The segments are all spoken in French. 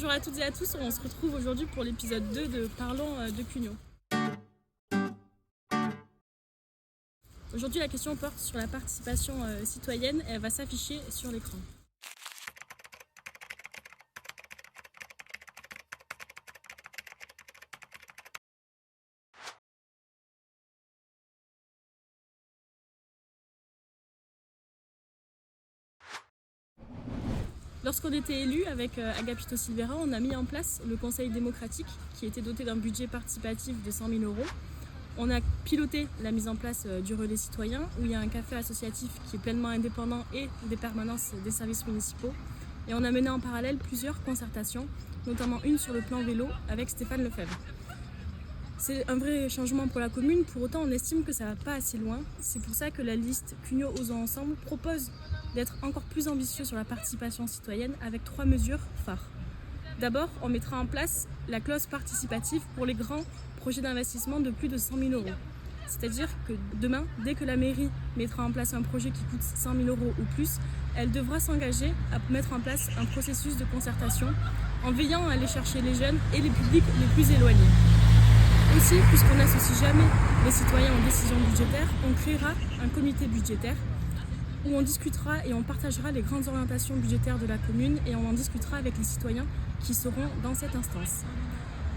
Bonjour à toutes et à tous, on se retrouve aujourd'hui pour l'épisode 2 de Parlons de Cugnot. Aujourd'hui la question porte sur la participation citoyenne et elle va s'afficher sur l'écran. Lorsqu'on était élu avec Agapito Silveira, on a mis en place le Conseil démocratique qui était doté d'un budget participatif de 100 000 €. On a piloté la mise en place du relais citoyen où il y a un café associatif qui est pleinement indépendant et des permanences des services municipaux. Et on a mené en parallèle plusieurs concertations, notamment une sur le plan vélo avec Stéphane Lefebvre. C'est un vrai changement pour la commune, pour autant on estime que ça ne va pas assez loin. C'est pour ça que la liste Cugnot Osons Ensemble propose d'être encore plus ambitieux sur la participation citoyenne avec 3 mesures phares. D'abord, on mettra en place la clause participative pour les grands projets d'investissement de plus de 100 000 €. C'est-à-dire que demain, dès que la mairie mettra en place un projet qui coûte 100 000 € ou plus, elle devra s'engager à mettre en place un processus de concertation en veillant à aller chercher les jeunes et les publics les plus éloignés. Aussi, puisqu'on n'associe jamais les citoyens aux décisions budgétaires, on créera un comité budgétaire où on discutera et on partagera les grandes orientations budgétaires de la commune et on en discutera avec les citoyens qui seront dans cette instance.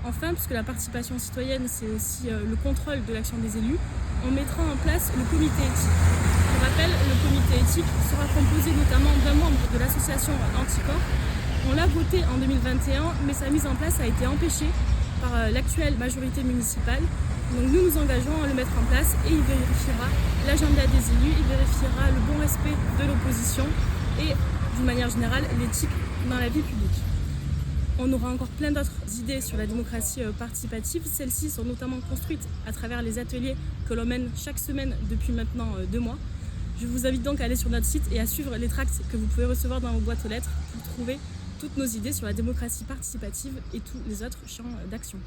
Enfin, puisque la participation citoyenne c'est aussi le contrôle de l'action des élus, on mettra en place le comité éthique. Pour rappel, le comité éthique sera composé notamment d'un membre de l'association Anticorps. On l'a voté en 2021, mais sa mise en place a été empêchée par l'actuelle majorité municipale. Donc nous nous engageons à le mettre en place et il vérifiera l'agenda des élus, il vérifiera le bon respect de l'opposition et d'une manière générale l'éthique dans la vie publique. On aura encore plein d'autres idées sur la démocratie participative. Celles-ci sont notamment construites à travers les ateliers que l'on mène chaque semaine depuis maintenant 2 mois. Je vous invite donc à aller sur notre site et à suivre les tracts que vous pouvez recevoir dans vos boîtes aux lettres pour trouver toutes nos idées sur la démocratie participative et tous les autres champs d'action.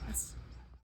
Merci.